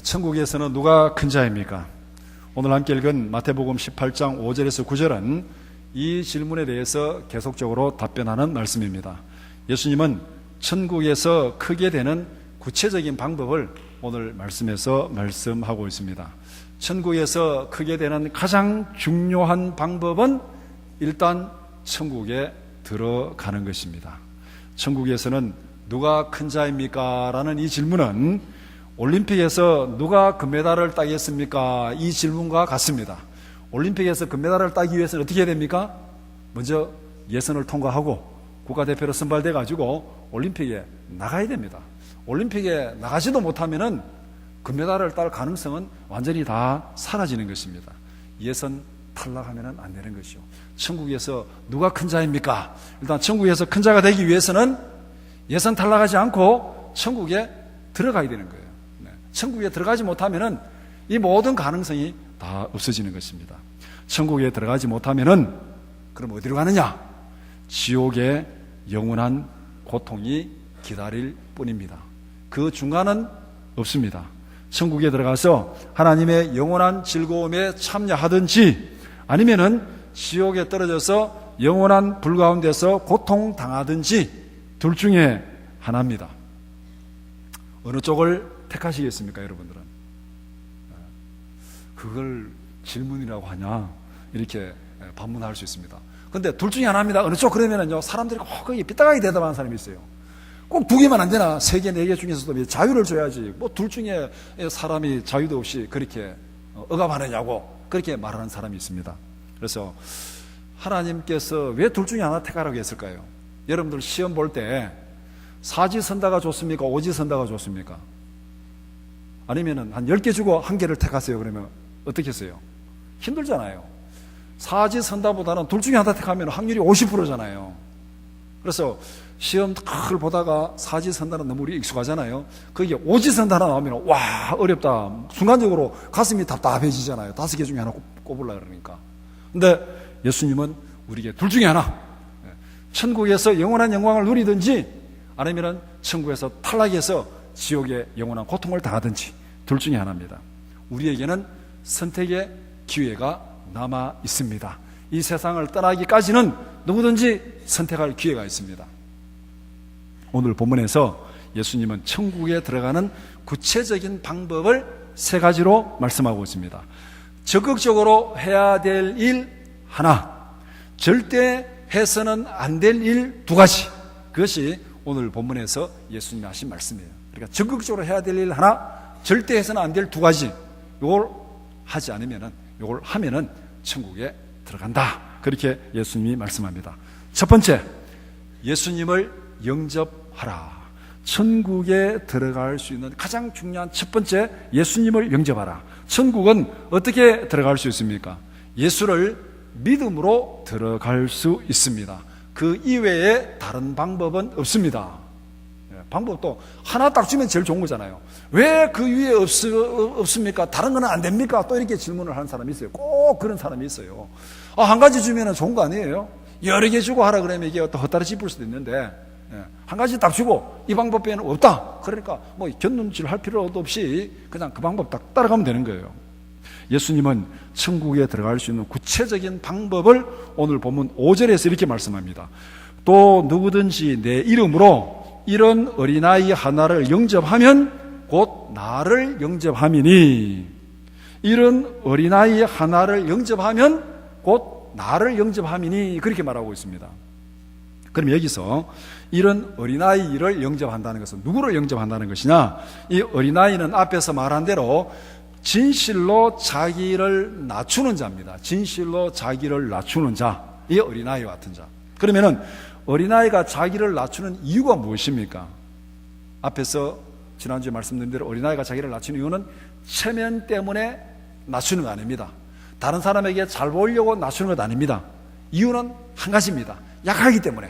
천국에서는 누가 큰 자입니까? 오늘 함께 읽은 마태복음 18장 5절에서 9절은 이 질문에 대해서 계속적으로 답변하는 말씀입니다. 예수님은 천국에서 크게 되는 구체적인 방법을 오늘 말씀에서 말씀하고 있습니다. 천국에서 크게 되는 가장 중요한 방법은 일단 천국에 들어가는 것입니다. 천국에서는 누가 큰 자입니까? 라는 이 질문은 올림픽에서 누가 금메달을 따겠습니까? 이 질문과 같습니다. 올림픽에서 금메달을 따기 위해서는 어떻게 해야 됩니까? 먼저 예선을 통과하고 국가대표로 선발돼 가지고 올림픽에 나가야 됩니다. 올림픽에 나가지도 못하면은 금메달을 딸 가능성은 완전히 다 사라지는 것입니다. 예선 탈락하면 안 되는 것이요. 천국에서 누가 큰 자입니까? 일단 천국에서 큰 자가 되기 위해서는 예선 탈락하지 않고 천국에 들어가야 되는 거예요. 천국에 들어가지 못하면은 이 모든 가능성이 다 없어지는 것입니다. 천국에 들어가지 못하면은 그럼 어디로 가느냐? 지옥의 영원한 고통이 기다릴 뿐입니다. 그 중간은 없습니다. 천국에 들어가서 하나님의 영원한 즐거움에 참여하든지 아니면은 지옥에 떨어져서 영원한 불 가운데서 고통당하든지 둘 중에 하나입니다. 어느 쪽을 택하시겠습니까, 여러분들은? 그걸 질문이라고 하냐? 이렇게 반문할 수 있습니다. 근데 둘 중에 하나입니다. 어느 쪽? 그러면은요, 사람들이 거기 삐딱하게 대답하는 사람이 있어요. 꼭 두 개만 안 되나? 세 개, 네 개 중에서도 자유를 줘야지. 뭐 둘 중에 사람이 자유도 없이 그렇게 억압하느냐고 그렇게 말하는 사람이 있습니다. 그래서 하나님께서 왜 둘 중에 하나 택하라고 했을까요? 여러분들 시험 볼 때 사지선다가 좋습니까? 오지선다가 좋습니까? 아니면은 한 10개 주고 한 개를 택하세요. 그러면 어떻게 했어요? 힘들잖아요. 사지선다보다는 둘 중에 하나 택하면 확률이 50%잖아요. 그래서 시험 탁을 보다가 사지선다는 너무 우리 익숙하잖아요. 거기에 오지선다 하나 나오면 와 어렵다. 순간적으로 가슴이 답답해지잖아요. 5개 중에 하나 꼽으려고 그러니까. 근데 예수님은 우리에게 둘 중에 하나, 천국에서 영원한 영광을 누리든지 아니면 천국에서 탈락해서 지옥의 영원한 고통을 당하든지 둘 중에 하나입니다. 우리에게는 선택의 기회가 남아 있습니다. 이 세상을 떠나기까지는 누구든지 선택할 기회가 있습니다. 오늘 본문에서 예수님은 천국에 들어가는 구체적인 방법을 세 가지로 말씀하고 있습니다. 적극적으로 해야 될 일 하나, 절대 해서는 안 될 일 두 가지. 그것이 오늘 본문에서 예수님이 하신 말씀이에요. 그러니까 적극적으로 해야 될 일 하나, 절대 해서는 안 될 두 가지. 이걸 하지 않으면은, 이걸 하면은 천국에 들어간다. 그렇게 예수님이 말씀합니다. 첫 번째, 예수님을 영접하라. 천국에 들어갈 수 있는 가장 중요한 첫 번째, 예수님을 영접하라. 천국은 어떻게 들어갈 수 있습니까? 예수를 믿음으로 들어갈 수 있습니다. 그 이외에 다른 방법은 없습니다. 방법도 하나 딱 주면 제일 좋은 거잖아요. 왜 그 위에 없습니까? 다른 거는 안 됩니까? 또 이렇게 질문을 하는 사람이 있어요. 꼭 그런 사람이 있어요. 한 가지 주면 좋은 거 아니에요? 여러 개 주고 하라 그러면 이게 또 헛다리 짚을 수도 있는데, 한 가지 딱 주고 이 방법 외에는 없다. 그러니까 뭐 견눈질 할 필요도 없이 그냥 그 방법 딱 따라가면 되는 거예요. 예수님은 천국에 들어갈 수 있는 구체적인 방법을 오늘 본문 5절에서 이렇게 말씀합니다. 또 누구든지 내 이름으로 이런 어린아이 하나를 영접하면 곧 나를 영접함이니, 이런 어린아이 하나를 영접하면 곧 나를 영접함이니, 그렇게 말하고 있습니다. 그럼 여기서 이런 어린아이를 영접한다는 것은 누구를 영접한다는 것이냐? 이 어린아이는 앞에서 말한 대로 진실로 자기를 낮추는 자입니다. 진실로 자기를 낮추는 자, 이 어린아이와 같은 자. 그러면은 어린아이가 자기를 낮추는 이유가 무엇입니까? 앞에서 지난주에 말씀드린 대로 어린아이가 자기를 낮추는 이유는 체면 때문에 낮추는 거 아닙니다. 다른 사람에게 잘 보이려고 낮추는 것 아닙니다. 이유는 한 가지입니다. 약하기 때문에,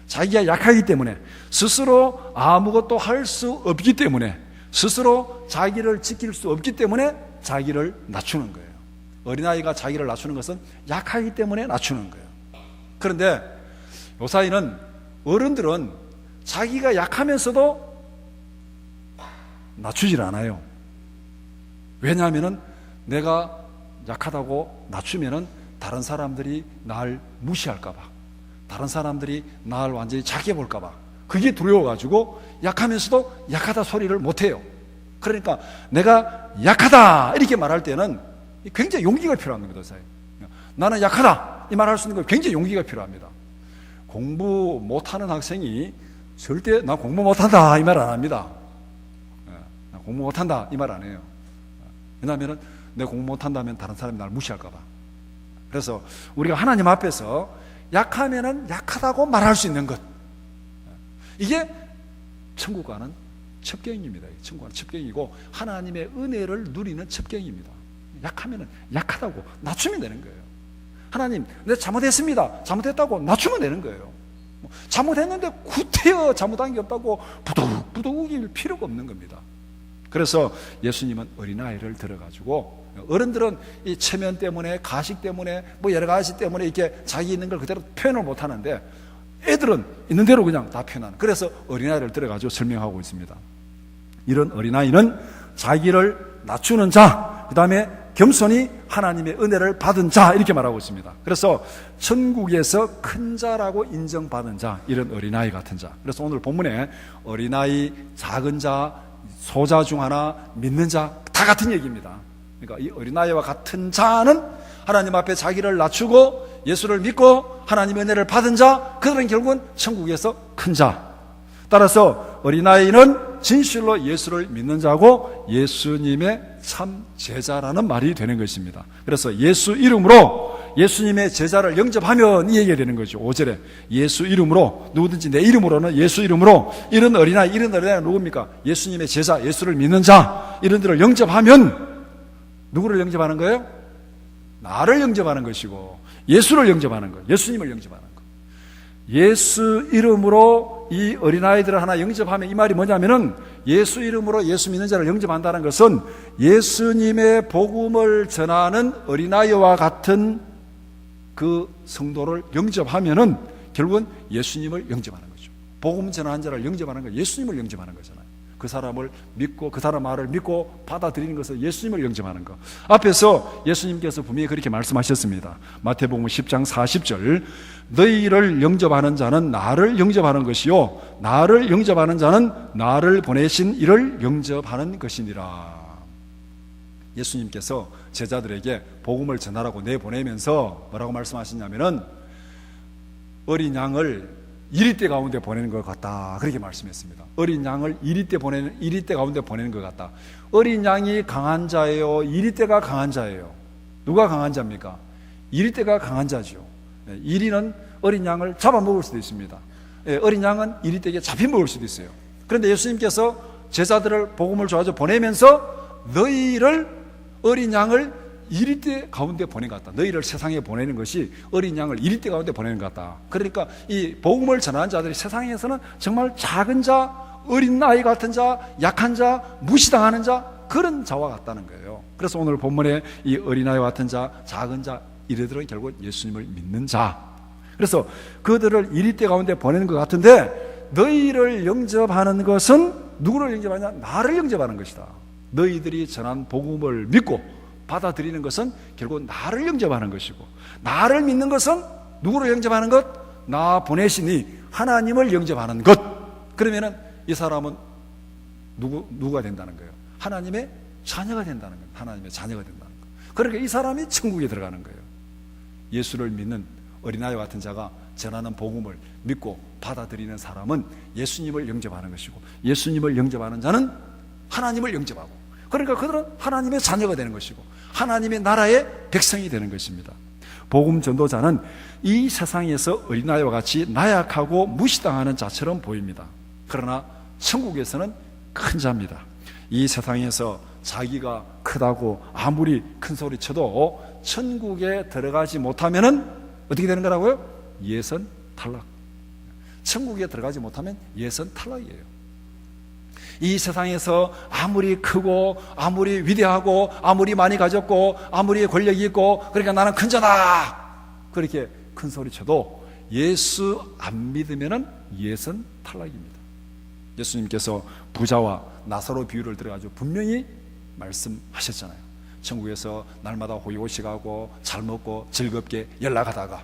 자기가 약하기 때문에, 스스로 아무것도 할 수 없기 때문에, 스스로 자기를 지킬 수 없기 때문에 자기를 낮추는 거예요. 어린아이가 자기를 낮추는 것은 약하기 때문에 낮추는 거예요. 그런데 요사이는 어른들은 자기가 약하면서도 낮추질 않아요. 왜냐하면은 내가 약하다고 낮추면은 다른 사람들이 날 무시할까봐, 다른 사람들이 날 완전히 작게 볼까봐, 그게 두려워가지고 약하면서도 약하다 소리를 못해요. 그러니까 내가 약하다 이렇게 말할 때는 굉장히 용기가 필요한 겁니다. 나는 약하다 이 말할 수 있는 거 굉장히 용기가 필요합니다. 공부 못하는 학생이 절대 나 공부 못한다 이 말 안 합니다. 나 공부 못한다 이 말 안 해요. 왜냐하면 내가 공부 못한다면 다른 사람이 날 무시할까봐. 그래서 우리가 하나님 앞에서 약하면은 약하다고 말할 수 있는 것, 이게 천국과는 첩경입니다. 천국과는 첩경이고 하나님의 은혜를 누리는 첩경입니다. 약하면은 약하다고 낮추면 되는 거예요. 하나님, 내가 잘못했습니다. 잘못했다고 낮추면 되는 거예요. 잘못했는데 구태여 잘못한 게 없다고 부득부득 우길 필요가 없는 겁니다. 그래서 예수님은 어린아이를 들어가지고, 어른들은 이 체면 때문에, 가식 때문에, 뭐 여러 가지 때문에 이렇게 자기 있는 걸 그대로 표현을 못 하는데, 애들은 있는 대로 그냥 다 표현하는, 그래서 어린아이를 들어가지고 설명하고 있습니다. 이런 어린아이는 자기를 낮추는 자, 그 다음에 겸손히 하나님의 은혜를 받은 자, 이렇게 말하고 있습니다. 그래서 천국에서 큰 자라고 인정받은 자, 이런 어린아이 같은 자. 그래서 오늘 본문에 어린아이, 작은 자, 소자 중 하나, 믿는 자, 다 같은 얘기입니다. 그러니까 이 어린아이와 같은 자는 하나님 앞에 자기를 낮추고 예수를 믿고 하나님의 은혜를 받은 자, 그들은 결국은 천국에서 큰 자. 따라서 어린아이는 진실로 예수를 믿는 자고 예수님의 참 제자라는 말이 되는 것입니다. 그래서 예수 이름으로 예수님의 제자를 영접하면 이 얘기가 되는 거죠. 5절에 예수 이름으로, 누구든지 내 이름으로는 예수 이름으로, 이런 어린아이가 누굽니까? 예수님의 제자, 예수를 믿는 자, 이런들을 영접하면 누구를 영접하는 거예요? 나를 영접하는 것이고 예수를 영접하는 거예요. 예수님을 영접하는 거예요. 예수 이름으로 이 어린아이들을 하나 영접하면, 이 말이 뭐냐면은 예수 이름으로 예수 믿는 자를 영접한다는 것은 예수님의 복음을 전하는 어린아이와 같은 그 성도를 영접하면은 결국은 예수님을 영접하는 거죠. 복음 전하는 자를 영접하는 거, 예수님을 영접하는 거잖아요. 그 사람을 믿고 그 사람 말을 믿고 받아들이는 것을 예수님을 영접하는 것. 앞에서 예수님께서 분명히 그렇게 말씀하셨습니다. 마태복음 10장 40절, 너희를 영접하는 자는 나를 영접하는 것이요 나를 영접하는 자는 나를 보내신 이를 영접하는 것이니라. 예수님께서 제자들에게 복음을 전하라고 내보내면서 뭐라고 말씀하시냐면은 어린 양을 이리떼 가운데 보내는 것 같다, 그렇게 말씀했습니다. 어린 양을 이리떼 가운데 보내는 것 같다. 어린 양이 강한 자예요, 이리떼가 강한 자예요? 누가 강한 자입니까? 이리떼가 강한 자죠. 이리는 어린 양을 잡아먹을 수도 있습니다. 어린 양은 이리떼에게 잡혀먹을 수도 있어요. 그런데 예수님께서 제자들을 복음을 전하죠 보내면서 너희를, 어린 양을 이리떼 가운데 보낸 것 같다. 너희를 세상에 보내는 것이 어린 양을 이리떼 가운데 보내는 것 같다. 그러니까 이 복음을 전하는 자들이 세상에서는 정말 작은 자, 어린 아이 같은 자, 약한 자, 무시당하는 자, 그런 자와 같다는 거예요. 그래서 오늘 본문에 이 어린아이 같은 자, 작은 자, 이들은 결국 예수님을 믿는 자. 그래서 그들을 이리떼 가운데 보내는 것 같은데, 너희를 영접하는 것은 누구를 영접하냐? 나를 영접하는 것이다. 너희들이 전한 복음을 믿고 받아들이는 것은 결국 나를 영접하는 것이고, 나를 믿는 것은 누구를 영접하는 것? 나 보내시니 하나님을 영접하는 것. 그러면은 이 사람은 누가 된다는 거예요? 하나님의 자녀가 된다는 거예요. 하나님의 자녀가 된다는 거예요. 그러니까 이 사람이 천국에 들어가는 거예요. 예수를 믿는 어린아이 같은 자가 전하는 복음을 믿고 받아들이는 사람은 예수님을 영접하는 것이고, 예수님을 영접하는 자는 하나님을 영접하고, 그러니까 그들은 하나님의 자녀가 되는 것이고 하나님의 나라의 백성이 되는 것입니다. 복음 전도자는 이 세상에서 어린아이와 같이 나약하고 무시당하는 자처럼 보입니다. 그러나 천국에서는 큰 자입니다. 이 세상에서 자기가 크다고 아무리 큰 소리 쳐도 천국에 들어가지 못하면은 어떻게 되는 거라고요? 예선 탈락. 천국에 들어가지 못하면 예선 탈락이에요. 이 세상에서 아무리 크고 아무리 위대하고 아무리 많이 가졌고 아무리 권력이 있고, 그러니까 나는 큰 자다, 그렇게 큰 소리 쳐도 예수 안 믿으면은 예선 탈락입니다. 예수님께서 부자와 나사로 비유를 들어가지고 분명히 말씀하셨잖아요. 천국에서 날마다 호의호식 가고 잘 먹고 즐겁게 연락하다가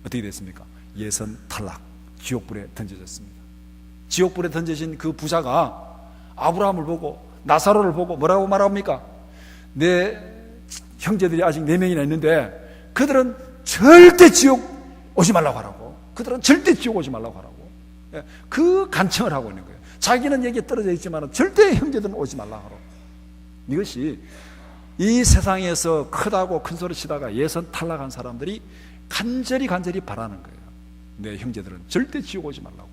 어떻게 됐습니까? 예선 탈락, 지옥불에 던져졌습니다. 지옥불에 던져진 그 부자가 아브라함을 보고 나사로를 보고 뭐라고 말합니까? 내 형제들이 아직 4명이나 있는데 그들은 절대 지옥 오지 말라고 하라고, 그들은 절대 지옥 오지 말라고 하라고, 그 간청을 하고 있는 거예요. 자기는 여기에 떨어져 있지만 절대 형제들은 오지 말라고 하라고. 이것이 이 세상에서 크다고 큰 소리 치다가 예선 탈락한 사람들이 간절히 바라는 거예요. 내 형제들은 절대 지옥 오지 말라고.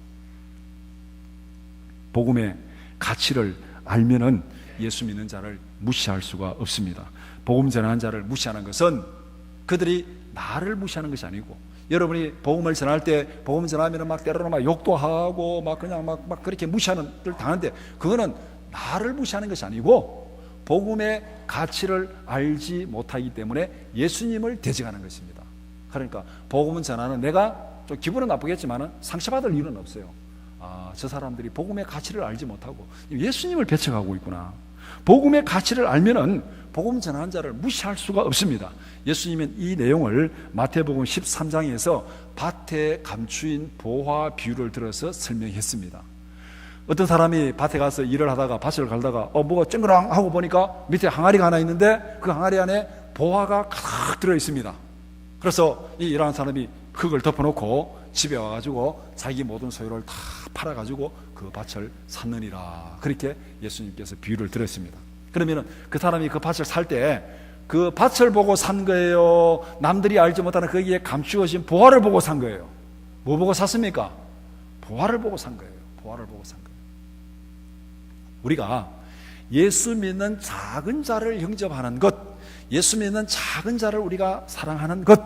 복음의 가치를 알면은 예수 믿는 자를 무시할 수가 없습니다. 복음 전하는 자를 무시하는 것은 그들이 나를 무시하는 것이 아니고, 여러분이 복음을 전할 때 복음 전하면 막 때로는 막 욕도 하고 막 그냥 막 그렇게 무시하는 들 당하는데, 그거는 나를 무시하는 것이 아니고 복음의 가치를 알지 못하기 때문에 예수님을 대적하는 것입니다. 그러니까 복음은 전하는 내가 좀 기분은 나쁘겠지만 상처받을 이유는 없어요. 저 사람들이 복음의 가치를 알지 못하고 예수님을 배척하고 있구나. 복음의 가치를 알면은 복음 전하는 자를 무시할 수가 없습니다. 예수님은 이 내용을 마태복음 13장에서 밭에 감추인 보화 비유를 들어서 설명했습니다. 어떤 사람이 밭에 가서 일을 하다가 밭을 갈다가 뭐가 쨍그랑하고 보니까 밑에 항아리가 하나 있는데 그 항아리 안에 보화가 가득 들어 있습니다. 그래서 이 일하는 사람이 흙을 덮어놓고 집에 와가지고 자기 모든 소유를 다 팔아가지고 그 밭을 샀느니라. 그렇게 예수님께서 비유를 들었습니다. 그러면 그 사람이 그 밭을 살 때 그 밭을 보고 산 거예요? 남들이 알지 못하는 거기에 감추어진 보화를 보고 산 거예요? 뭐 보고 샀습니까? 보화를 보고 산 거예요. 보화를 보고 산 거예요. 우리가 예수 믿는 작은 자를 영접하는 것, 예수 믿는 작은 자를 우리가 사랑하는 것,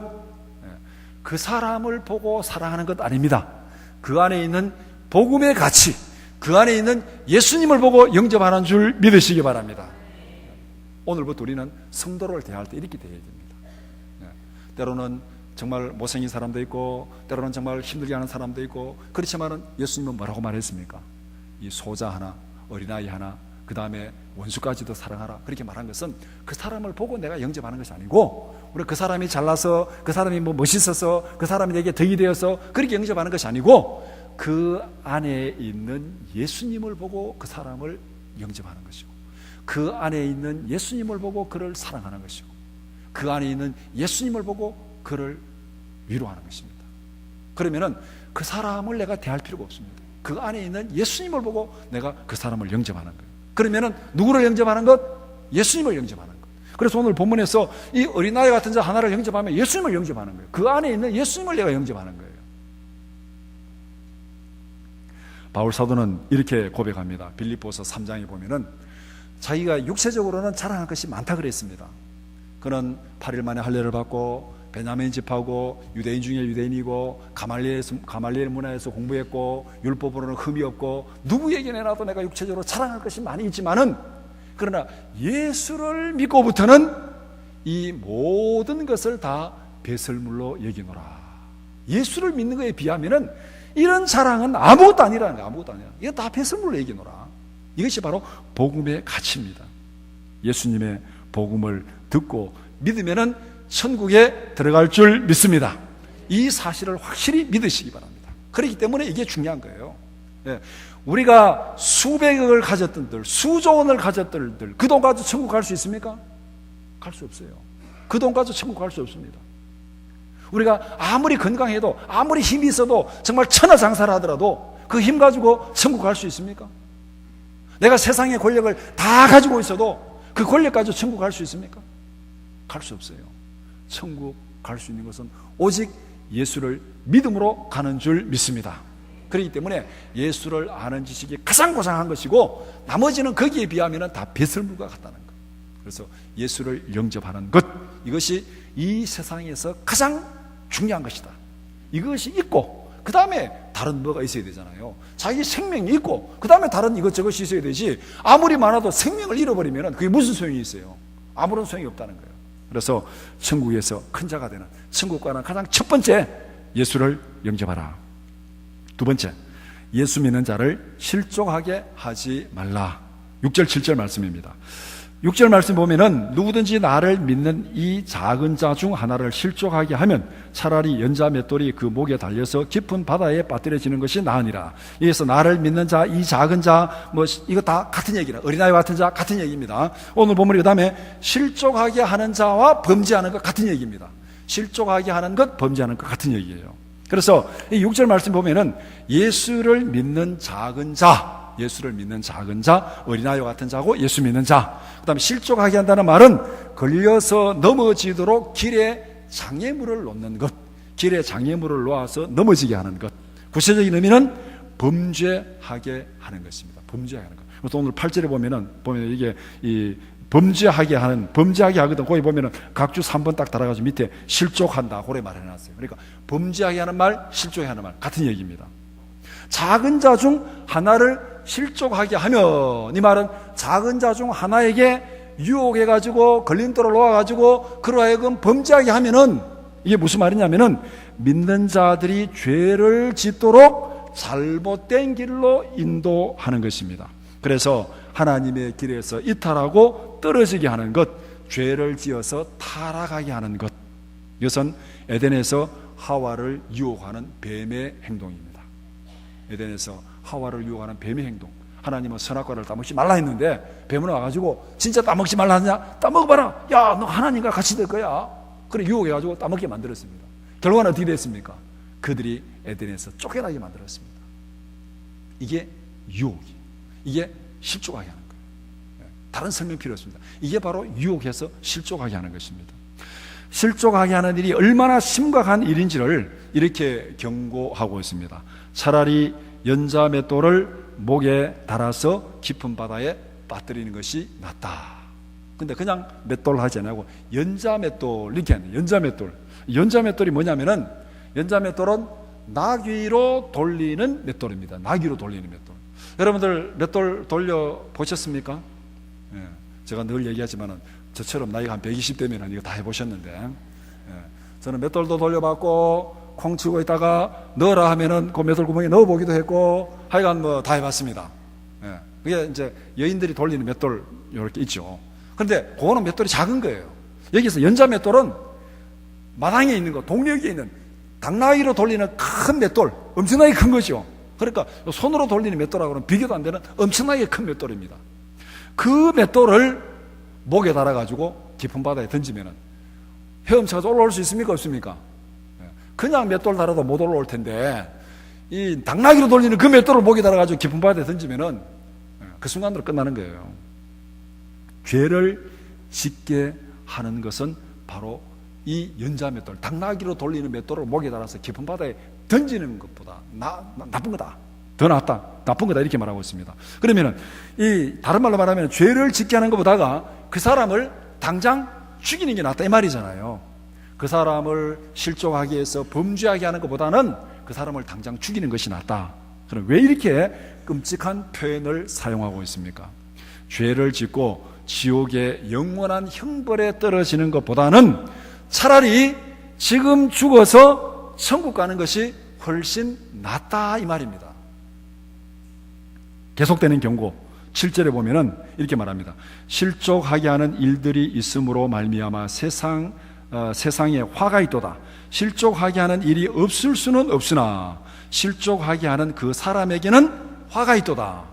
그 사람을 보고 사랑하는 것 아닙니다. 그 안에 있는 복음의 가치, 그 안에 있는 예수님을 보고 영접하는 줄 믿으시기 바랍니다. 오늘부터 우리는 성도를 대할 때 이렇게 대해야 됩니다. 때로는 정말 못생긴 사람도 있고, 때로는 정말 힘들게 하는 사람도 있고, 그렇지만은 예수님은 뭐라고 말했습니까? 이 소자 하나, 어린아이 하나, 그 다음에 원수까지도 사랑하라. 그렇게 말한 것은 그 사람을 보고 내가 영접하는 것이 아니고, 우리 그 사람이 잘나서, 그 사람이 뭐 멋있어서, 그 사람이 내게 덕이 되어서 그렇게 영접하는 것이 아니고, 그 안에 있는 예수님을 보고 그 사람을 영접하는 것이고, 그 안에 있는 예수님을 보고 그를 사랑하는 것이고, 그 안에 있는 예수님을 보고 그를 위로하는 것입니다. 그러면은 그 사람을 내가 대할 필요가 없습니다. 그 안에 있는 예수님을 보고 내가 그 사람을 영접하는 거예요. 그러면은 누구를 영접하는 것? 예수님을 영접하는 것. 그래서 오늘 본문에서 이 어린아이 같은 자 하나를 영접하면 예수님을 영접하는 거예요. 그 안에 있는 예수님을 내가 영접하는 거예요. 바울 사도는 이렇게 고백합니다. 빌립보서 3장에 보면은 자기가 육체적으로는 자랑할 것이 많다 그랬습니다. 그는 8일 만에 할례를 받고 베냐민 집하고 유대인 중에 유대인이고 가말리엘 문화에서 공부했고 율법으로는 흠이 없고 누구에게라도 내가 육체적으로 자랑할 것이 많이 있지만은, 그러나 예수를 믿고부터는 이 모든 것을 다 배설물로 여기노라. 예수를 믿는 것에 비하면은 이런 자랑은 아무것도 아니라는 거예요. 아무것도 아니라. 이거 다 배설물로 여기노라. 이것이 바로 복음의 가치입니다. 예수님의 복음을 듣고 믿으면은 천국에 들어갈 줄 믿습니다. 이 사실을 확실히 믿으시기 바랍니다. 그렇기 때문에 이게 중요한 거예요. 우리가 수백억을 가졌던들, 수조 원을 가졌던들, 그 돈 가지고 천국 갈 수 있습니까? 갈 수 없어요. 그 돈 가지고 천국 갈 수 없습니다. 우리가 아무리 건강해도, 아무리 힘이 있어도, 정말 천하장사를 하더라도 그 힘 가지고 천국 갈 수 있습니까? 내가 세상의 권력을 다 가지고 있어도 그 권력 가지고 천국 갈 수 있습니까? 갈 수 없어요. 천국 갈 수 있는 것은 오직 예수를 믿음으로 가는 줄 믿습니다. 그렇기 때문에 예수를 아는 지식이 가장 고상한 것이고, 나머지는 거기에 비하면 다 배설물과 같다는 것. 그래서 예수를 영접하는 것, 이것이 이 세상에서 가장 중요한 것이다. 이것이 있고 그 다음에 다른 뭐가 있어야 되잖아요. 자기 생명이 있고 그 다음에 다른 이것저것이 있어야 되지, 아무리 많아도 생명을 잃어버리면 그게 무슨 소용이 있어요? 아무런 소용이 없다는 거예요. 그래서 천국에서 큰 자가 되는, 천국 가는 가장 첫 번째, 예수를 영접하라. 두 번째, 예수 믿는 자를 실족하게 하지 말라. 6절 7절 말씀입니다. 6절 말씀 보면은 누구든지 나를 믿는 이 작은 자 중 하나를 실족하게 하면 차라리 연자 맷돌이 그 목에 달려서 깊은 바다에 빠뜨려지는 것이 나으니라. 여기서 나를 믿는 자, 이 작은 자, 이거 다 같은 얘기라. 어린아이 같은 자 같은 얘기입니다. 오늘 보면 그 다음에 실족하게 하는 자와 범죄하는 것 같은 얘기입니다. 실족하게 하는 것, 범죄하는 것 같은 얘기예요. 그래서 이 6절 말씀 보면은 예수를 믿는 작은 자, 예수를 믿는 작은 자, 어린아이와 같은 자고 예수 믿는 자. 그 다음에 실족하게 한다는 말은 걸려서 넘어지도록 길에 장애물을 놓는 것, 길에 장애물을 놓아서 넘어지게 하는 것. 구체적인 의미는 범죄하게 하는 것입니다. 범죄하게 하는 것. 그래서 오늘 8절에 보면 이게 이 범죄하게 하거든. 거기 보면은 각주 3번 딱 달아가지고 밑에 실족한다. 그래 말해놨어요. 그러니까 범죄하게 하는 말, 실족하게 하는 말 같은 얘기입니다. 작은 자 중 하나를 실족하게 하면, 이 말은 작은 자 중 하나에게 유혹해가지고 걸림돌을 놓아가지고 그로 하여금 범죄하게 하면은, 이게 무슨 말이냐면은 믿는 자들이 죄를 짓도록 잘못된 길로 인도하는 것입니다. 그래서 하나님의 길에서 이탈하고 떨어지게 하는 것, 죄를 지어서 타락하게 하는 것, 이것은 에덴에서 하와를 유혹하는 뱀의 행동입니다. 에덴에서 하와를 유혹하는 뱀의 행동. 하나님은 선악과를 따먹지 말라 했는데 뱀은 와가지고 진짜 따먹지 말라 하냐? 따먹어봐라. 야, 너 하나님과 같이 될 거야. 그래 유혹해가지고 따먹게 만들었습니다. 결과는 어떻게 됐습니까? 그들이 에덴에서 쫓겨나게 만들었습니다. 이게 유혹이에요. 이게 실족하게 하는 거예요. 다른 설명 필요 없습니다. 이게 바로 유혹해서 실족하게 하는 것입니다. 실족하게 하는 일이 얼마나 심각한 일인지를 이렇게 경고하고 있습니다. 차라리 연자 맷돌을 목에 달아서 깊은 바다에 빠뜨리는 것이 낫다. 근데 그냥 맷돌 하지 않고 연자 맷돌 이렇게 하는 연자 맷돌. 연자 맷돌이 뭐냐면은 연자 맷돌은 나귀로 돌리는 맷돌입니다. 나귀로 돌리는 맷돌. 여러분들 맷돌 돌려 보셨습니까? 예, 제가 늘 얘기하지만은 저처럼 나이가 한 120대면 이거 다 해보셨는데, 예, 저는 맷돌도 돌려봤고 콩 치고 있다가 넣으라 하면은 그 맷돌 구멍에 넣어보기도 했고 하여간 뭐 다 해봤습니다. 예, 그게 이제 여인들이 돌리는 맷돌 이렇게 있죠. 그런데 그거는 맷돌이 작은 거예요. 여기서 연자 맷돌은 마당에 있는 거, 동력에 있는 당나귀로 돌리는 큰 맷돌, 엄청나게 큰 거죠. 그러니까 손으로 돌리는 맷돌하고는 비교도 안 되는 엄청나게 큰 맷돌입니다. 그 맷돌을 목에 달아가지고 깊은 바다에 던지면은 헤엄쳐서 올라올 수 있습니까? 없습니까? 그냥 맷돌 달아도 못 올라올 텐데 이 당나귀로 돌리는 그 맷돌을 목에 달아가지고 깊은 바다에 던지면은 그 순간으로 끝나는 거예요. 죄를 짓게 하는 것은 바로 이 연자 맷돌, 당나귀로 돌리는 맷돌을 목에 달아서 깊은 바다에 던지는 것보다 나쁜 거다. 더 낫다. 나쁜 거다. 이렇게 말하고 있습니다. 그러면은 이 다른 말로 말하면 죄를 짓게 하는 것보다가 그 사람을 당장 죽이는 게 낫다 이 말이잖아요. 그 사람을 실족하게 해서 범죄하게 하는 것보다는 그 사람을 당장 죽이는 것이 낫다. 그럼 왜 이렇게 끔찍한 표현을 사용하고 있습니까? 죄를 짓고 지옥의 영원한 형벌에 떨어지는 것보다는 차라리 지금 죽어서 천국 가는 것이 훨씬 낫다 이 말입니다. 계속되는 경고 7절에 보면은 이렇게 말합니다. 실족하게 하는 일들이 있음으로 말미암아 세상에 화가 있도다. 실족하게 하는 일이 없을 수는 없으나 실족하게 하는 그 사람에게는 화가 있도다.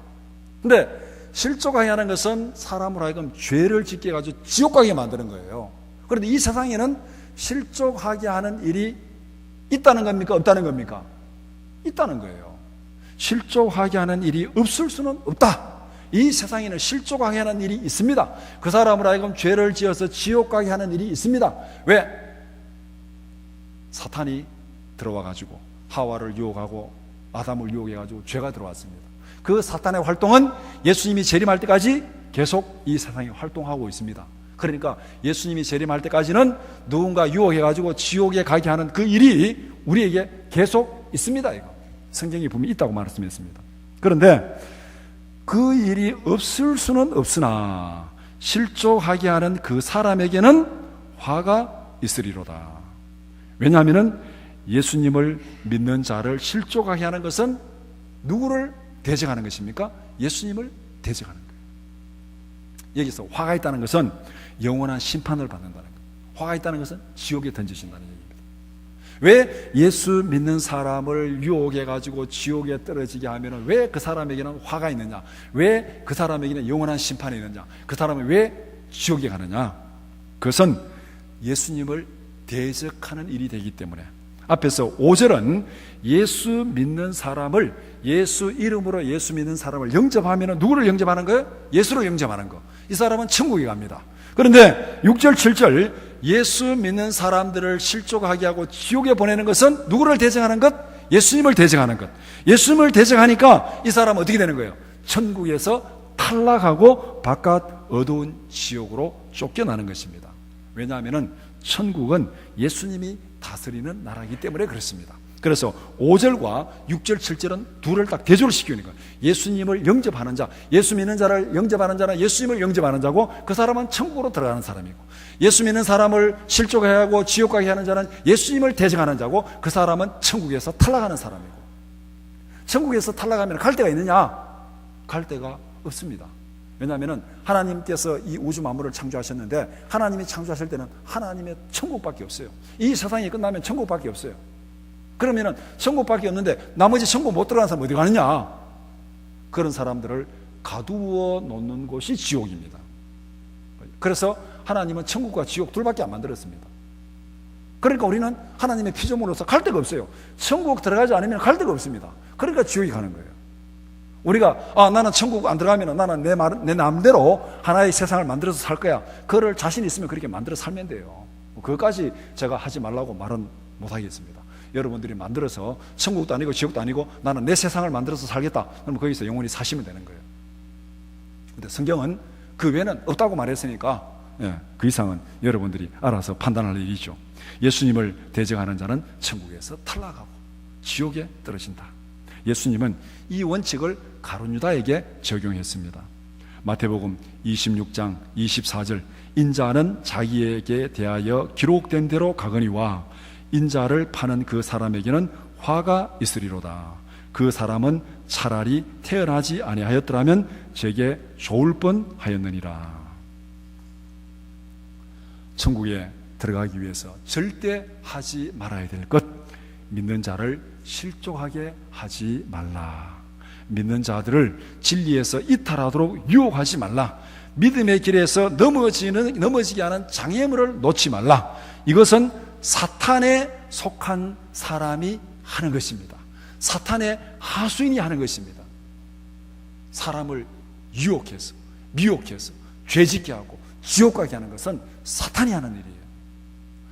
근데 실족하게 하는 것은 사람으로 하여금 죄를 짓게 해가지고 지옥 가게 만드는 거예요. 그런데 이 세상에는 실족하게 하는 일이 있다는 겁니까? 없다는 겁니까? 있다는 거예요. 실족하게 하는 일이 없을 수는 없다. 이 세상에는 실족하게 하는 일이 있습니다. 그 사람으로 하여금 죄를 지어서 지옥 가게 하는 일이 있습니다. 왜? 사탄이 들어와가지고 하와를 유혹하고 아담을 유혹해가지고 죄가 들어왔습니다. 그 사탄의 활동은 예수님이 재림할 때까지 계속 이 세상에 활동하고 있습니다. 그러니까 예수님이 재림할 때까지는 누군가 유혹해가지고 지옥에 가게 하는 그 일이 우리에게 계속 있습니다. 이거 성경이 분명히 있다고 말씀했습니다. 그런데 그 일이 없을 수는 없으나 실족하게 하는 그 사람에게는 화가 있으리로다. 왜냐하면 예수님을 믿는 자를 실족하게 하는 것은 누구를 대적하는 것입니까? 예수님을 대적하는 거예요. 여기서 화가 있다는 것은 영원한 심판을 받는다는 거예요. 화가 있다는 것은 지옥에 던지신다는 얘기입니다. 왜 예수 믿는 사람을 유혹해가지고 지옥에 떨어지게 하면 왜 그 사람에게는 화가 있느냐? 왜 그 사람에게는 영원한 심판이 있느냐? 그 사람은 왜 지옥에 가느냐? 그것은 예수님을 대적하는 일이 되기 때문에. 앞에서 5절은 예수 믿는 사람을, 예수 이름으로 예수 믿는 사람을 영접하면 누구를 영접하는 거예요? 예수로 영접하는 거. 이 사람은 천국에 갑니다. 그런데 6절 7절 예수 믿는 사람들을 실족하게 하고 지옥에 보내는 것은 누구를 대적하는 것? 예수님을 대적하는 것. 예수님을 대적하니까 이 사람은 어떻게 되는 거예요? 천국에서 탈락하고 바깥 어두운 지옥으로 쫓겨나는 것입니다. 왜냐하면 천국은 예수님이 다스리는 나라이기 때문에 그렇습니다. 그래서 5절과 6절, 7절은 둘을 딱 대조를 시키는 거예요. 예수님을 영접하는 자, 예수 믿는 자를 영접하는 자는 예수님을 영접하는 자고 그 사람은 천국으로 들어가는 사람이고, 예수 믿는 사람을 실족하게 하고 지옥 가게 하는 자는 예수님을 대적하는 자고 그 사람은 천국에서 탈락하는 사람이고. 천국에서 탈락하면 갈 데가 있느냐? 갈 데가 없습니다. 왜냐하면 하나님께서 이 우주 만물을 창조하셨는데 하나님이 창조하실 때는 하나님의 천국밖에 없어요. 이 세상이 끝나면 천국밖에 없어요. 그러면은 천국밖에 없는데 나머지 천국 못 들어가는 사람 어디 가느냐? 그런 사람들을 가두어 놓는 곳이 지옥입니다. 그래서 하나님은 천국과 지옥 둘밖에 안 만들었습니다. 그러니까 우리는 하나님의 피조물로서 갈 데가 없어요. 천국 들어가지 않으면 갈 데가 없습니다. 그러니까 지옥에 가는 거예요. 우리가 나는 천국 안 들어가면 나는 내 마음대로 하나의 세상을 만들어서 살 거야. 그걸 자신 있으면 그렇게 만들어 살면 돼요. 그것까지 제가 하지 말라고 말은 못 하겠습니다. 여러분들이 만들어서 천국도 아니고 지옥도 아니고 나는 내 세상을 만들어서 살겠다. 그러면 거기서 영원히 사시면 되는 거예요. 근데 성경은 그 외에는 없다고 말했으니까 그 이상은 여러분들이 알아서 판단할 일이죠. 예수님을 대적하는 자는 천국에서 탈락하고 지옥에 떨어진다. 예수님은 이 원칙을 가룟 유다에게 적용했습니다. 마태복음 26장 24절 인자는 자기에게 대하여 기록된 대로 가거니와 인자를 파는 그 사람에게는 화가 있으리로다. 그 사람은 차라리 태어나지 아니하였더라면 제게 좋을 뻔하였느니라. 천국에 들어가기 위해서 절대 하지 말아야 될 것, 믿는 자를 실족하게 하지 말라. 믿는 자들을 진리에서 이탈하도록 유혹하지 말라. 믿음의 길에서 넘어지게 하는 장애물을 놓지 말라. 이것은 사탄에 속한 사람이 하는 것입니다. 사탄의 하수인이 하는 것입니다. 사람을 유혹해서 미혹해서 죄짓게 하고 지옥 가게 하는 것은 사탄이 하는 일이에요.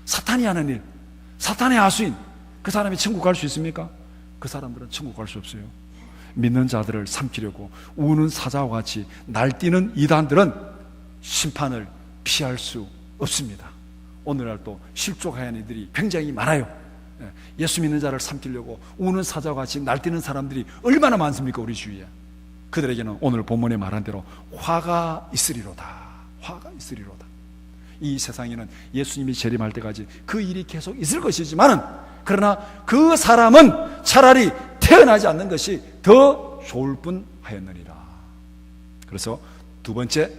사탄이 하는 일, 사탄의 하수인. 그 사람이 천국 갈 수 있습니까? 그 사람들은 천국 갈 수 없어요. 믿는 자들을 삼키려고 우는 사자와 같이 날뛰는 이단들은 심판을 피할 수 없습니다. 오늘날 또 실족하는 이들이 굉장히 많아요. 예수 믿는 자를 삼키려고 우는 사자와 같이 날뛰는 사람들이 얼마나 많습니까? 우리 주위에. 그들에게는 오늘 본문에 말한 대로 화가 있으리로다. 화가 있으리로다. 이 세상에는 예수님이 재림할 때까지 그 일이 계속 있을 것이지만은, 그러나 그 사람은 차라리 태어나지 않는 것이 더 좋을 뿐 하였느니라. 그래서 두 번째,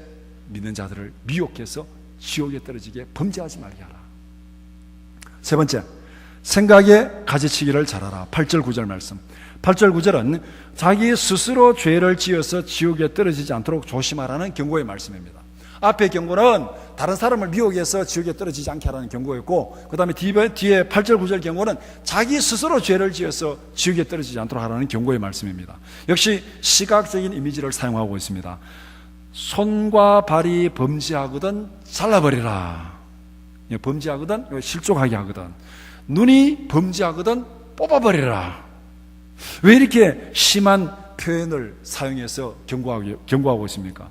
믿는 자들을 미혹해서 지옥에 떨어지게 범죄하지 말게 하라. 세 번째, 생각에 가지치기를 잘하라. 8절 9절 말씀. 8절 9절은 자기 스스로 죄를 지어서 지옥에 떨어지지 않도록 조심하라는 경고의 말씀입니다. 앞의 경고는 다른 사람을 미혹해서 지옥에 떨어지지 않게 하라는 경고였고, 그 다음에 뒤에 8절 9절 경고는 자기 스스로 죄를 지어서 지옥에 떨어지지 않도록 하라는 경고의 말씀입니다. 역시 시각적인 이미지를 사용하고 있습니다. 손과 발이 범죄하거든 잘라버리라. 범죄하거든 실족하게 하거든. 눈이 범죄하거든 뽑아버리라. 왜 이렇게 심한 표현을 사용해서 경고하고 있습니까?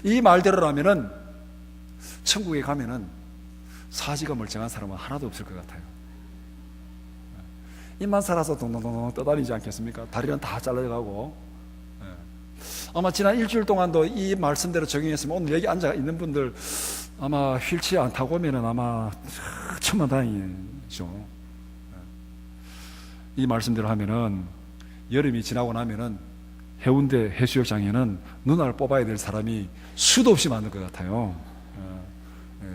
이 말대로라면은 천국에 가면은 사지가 멀쩡한 사람은 하나도 없을 것 같아요. 입만 살아서 동동동 떠다니지 않겠습니까? 다리는 다 잘라가고. 아마 지난 일주일 동안도 이 말씀대로 적용했으면 오늘 여기 앉아 있는 분들 아마 휠체어 안 타고 오면은 아마 천만다행이죠. 이 말씀대로 하면은 여름이 지나고 나면은 해운대 해수욕장에는 누나를 뽑아야 될 사람이 수도 없이 많을 것 같아요.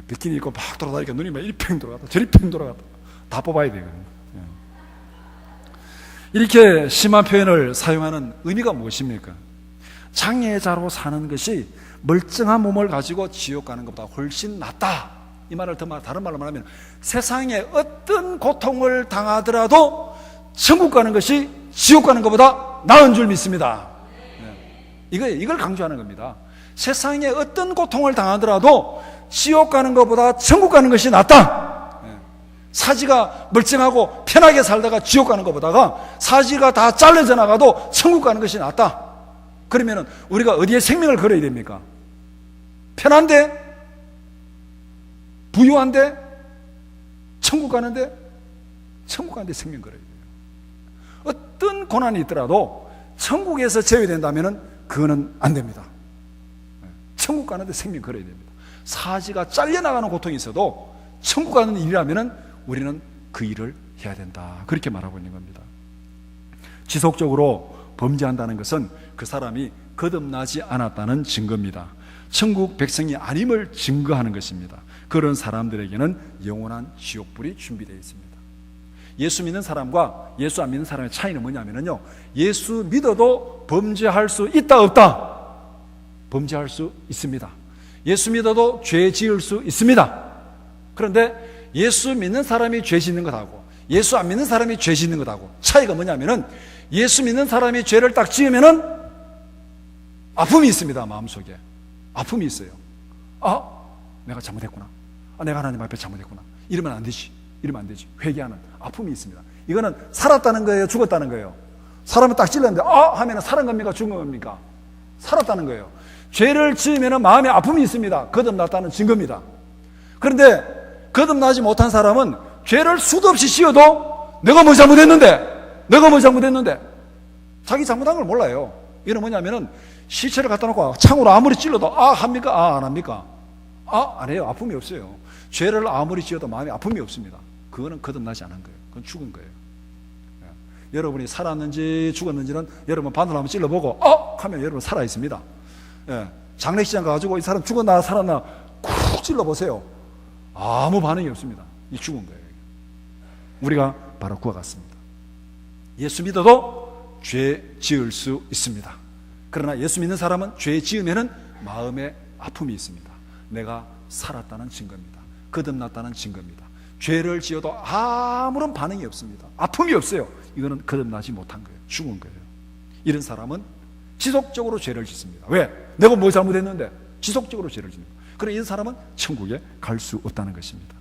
비키니 입고 막 돌아다니니까 눈이 막 이리 팽 돌아갔다 저리 팽 돌아갔다 다 뽑아야 돼요. 이렇게 심한 표현을 사용하는 의미가 무엇입니까? 장애자로 사는 것이 멀쩡한 몸을 가지고 지옥 가는 것보다 훨씬 낫다. 이 말을 다른 말로 말하면 세상에 어떤 고통을 당하더라도 천국 가는 것이 지옥 가는 것보다 나은 줄 믿습니다. 이걸 강조하는 겁니다. 세상에 어떤 고통을 당하더라도 지옥 가는 것보다 천국 가는 것이 낫다. 사지가 멀쩡하고 편하게 살다가 지옥 가는 것보다가 사지가 다 잘려져 나가도 천국 가는 것이 낫다. 그러면 우리가 어디에 생명을 걸어야 됩니까? 편한데? 부유한데? 천국 가는데? 천국 가는데 생명 걸어야 돼요. 어떤 고난이 있더라도 천국에서 제외된다면 그거는 안 됩니다. 천국 가는데 생명 걸어야 됩니다. 사지가 잘려나가는 고통이 있어도 천국 가는 일이라면 우리는 그 일을 해야 된다. 그렇게 말하고 있는 겁니다. 지속적으로 범죄한다는 것은 그 사람이 거듭나지 않았다는 증거입니다. 천국 백성이 아님을 증거하는 것입니다. 그런 사람들에게는 영원한 지옥불이 준비되어 있습니다. 예수 믿는 사람과 예수 안 믿는 사람의 차이는 뭐냐면요, 예수 믿어도 범죄할 수 있다 없다? 범죄할 수 있습니다. 예수 믿어도 죄 지을 수 있습니다. 그런데 예수 믿는 사람이 죄 짓는 것하고 예수 안 믿는 사람이 죄 짓는 것하고 차이가 뭐냐면은, 예수 믿는 사람이 죄를 딱 지으면은 아픔이 있습니다. 마음속에 아픔이 있어요. 내가 잘못했구나. 내가 하나님 앞에 잘못했구나. 이러면 안 되지. 이러면 안 되지. 회개하는 아픔이 있습니다. 이거는 살았다는 거예요, 죽었다는 거예요? 사람을 딱 찔렀는데 하면은 살은 겁니까, 죽은 겁니까? 살았다는 거예요. 죄를 지으면은 마음에 아픔이 있습니다. 거듭났다는 증거입니다. 그런데 거듭나지 못한 사람은 죄를 수도 없이 지어도 내가 뭐 잘못했는데 자기 잘못한 걸 몰라요. 이건 뭐냐면은 시체를 갖다 놓고 창으로 아무리 찔러도 합니까? 안 합니까? 안 해요. 아픔이 없어요. 죄를 아무리 지어도 마음에 아픔이 없습니다. 그거는 거듭나지 않은 거예요. 그건 죽은 거예요. 여러분이 살았는지 죽었는지는 여러분 바늘 한번 찔러보고 하면 여러분 살아있습니다. 장례식장 가가지고 이 사람 죽었나 살았나 쿡 찔러보세요. 아무 반응이 없습니다. 이 죽은 거예요. 우리가 바로 그와 같습니다. 예수 믿어도 죄 지을 수 있습니다. 그러나 예수 믿는 사람은 죄 지으면은 마음에 아픔이 있습니다. 내가 살았다는 증거입니다. 거듭났다는 증거입니다. 죄를 지어도 아무런 반응이 없습니다. 아픔이 없어요. 이거는 거듭나지 못한 거예요. 죽은 거예요. 이런 사람은 지속적으로 죄를 짓습니다. 왜? 내가 뭐 잘못했는데? 지속적으로 죄를 짓는 거예요. 그래, 이 사람은 천국에 갈 수 없다는 것입니다.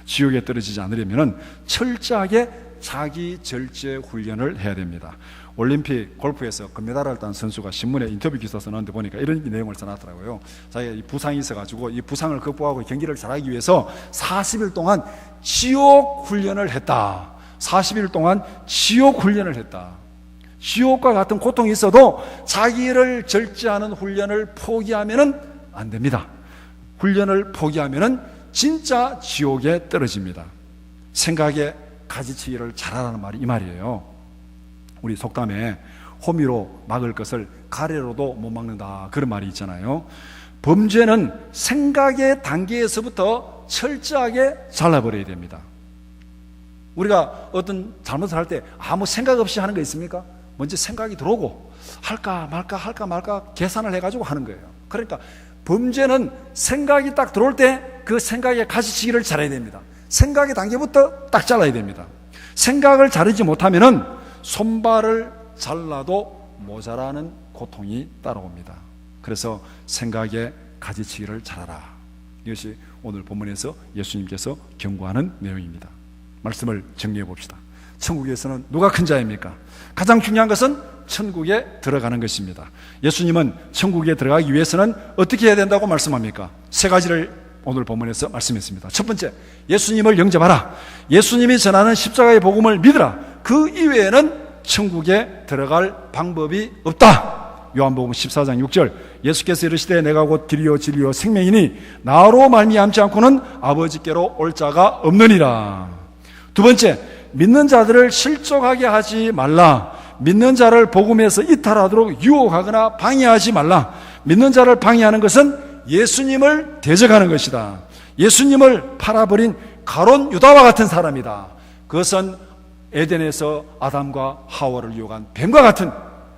지옥에 떨어지지 않으려면 철저하게 자기 절제 훈련을 해야 됩니다. 올림픽 골프에서 금메달을 딴 선수가 신문에 인터뷰 기사 써놨는데 보니까 이런 내용을 써놨더라고요. 자기가 부상이 있어가지고 이 부상을 극복하고 경기를 잘하기 위해서 40일 동안 지옥 훈련을 했다. 40일 동안 지옥 훈련을 했다. 지옥과 같은 고통이 있어도 자기를 절제하는 훈련을 포기하면은 안 됩니다. 훈련을 포기하면은 진짜 지옥에 떨어집니다. 생각에 가지치기를 잘하라는 말이 이 말이에요. 우리 속담에 호미로 막을 것을 가래로도 못 막는다, 그런 말이 있잖아요. 범죄는 생각의 단계에서부터 철저하게 잘라버려야 됩니다. 우리가 어떤 잘못을 할 때 아무 생각 없이 하는 거 있습니까? 먼저 생각이 들어오고 할까 말까 계산을 해가지고 하는 거예요. 그러니까 범죄는 생각이 딱 들어올 때 그 생각에 가지치기를 잘해야 됩니다. 생각의 단계부터 딱 잘라야 됩니다. 생각을 자르지 못하면은 손발을 잘라도 모자라는 고통이 따라옵니다. 그래서 생각에 가지치기를 잘하라. 이것이 오늘 본문에서 예수님께서 경고하는 내용입니다. 말씀을 정리해 봅시다. 천국에서는 누가 큰 자입니까? 가장 중요한 것은 천국에 들어가는 것입니다. 예수님은 천국에 들어가기 위해서는 어떻게 해야 된다고 말씀합니까? 세 가지를 오늘 본문에서 말씀했습니다. 첫 번째, 예수님을 영접하라. 예수님이 전하는 십자가의 복음을 믿으라. 그 이외에는 천국에 들어갈 방법이 없다. 요한복음 14장 6절, 예수께서 이르시되 내가 곧 길이요 진리요 생명이니 나로 말미암지 않고는 아버지께로 올 자가 없느니라. 두 번째, 믿는 자들을 실족하게 하지 말라. 믿는 자를 복음에서 이탈하도록 유혹하거나 방해하지 말라. 믿는 자를 방해하는 것은 예수님을 대적하는 것이다. 예수님을 팔아버린 가론 유다와 같은 사람이다. 그것은 에덴에서 아담과 하와를 유혹한 뱀과 같은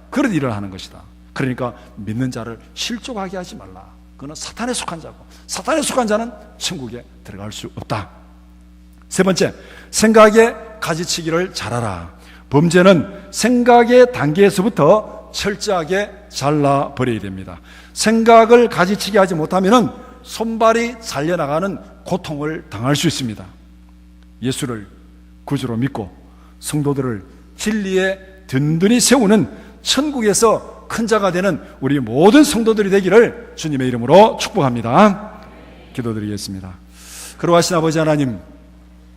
그런 일을 하는 것이다. 그러니까 믿는 자를 실족하게 하지 말라. 그는 사탄에 속한 자고, 사탄에 속한 자는 천국에 들어갈 수 없다. 세 번째, 생각의 가지치기를 잘하라. 범죄는 생각의 단계에서부터 철저하게 잘라버려야 됩니다. 생각을 가지치기 하지 못하면 손발이 잘려나가는 고통을 당할 수 있습니다. 예수를 구주로 믿고 성도들을 진리에 든든히 세우는 천국에서 큰 자가 되는 우리 모든 성도들이 되기를 주님의 이름으로 축복합니다. 기도드리겠습니다. 그러하신 아버지 하나님,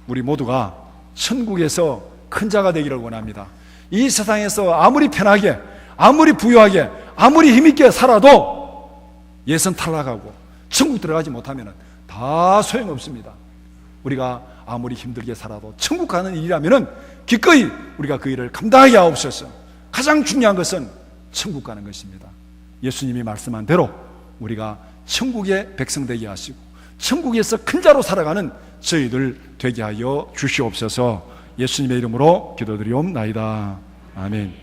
우리 모두가 천국에서 큰 자가 되기를 원합니다. 이 세상에서 아무리 편하게, 아무리 부유하게, 아무리 힘있게 살아도 예선 탈락하고 천국 들어가지 못하면 다 소용없습니다. 우리가 아무리 힘들게 살아도 천국 가는 일이라면 기꺼이 우리가 그 일을 감당하게 하옵소서. 가장 중요한 것은 천국 가는 것입니다. 예수님이 말씀한 대로 우리가 천국의 백성 되게 하시고 천국에서 큰 자로 살아가는 저희들 되게 하여 주시옵소서. 예수님의 이름으로 기도드리옵나이다. 아멘.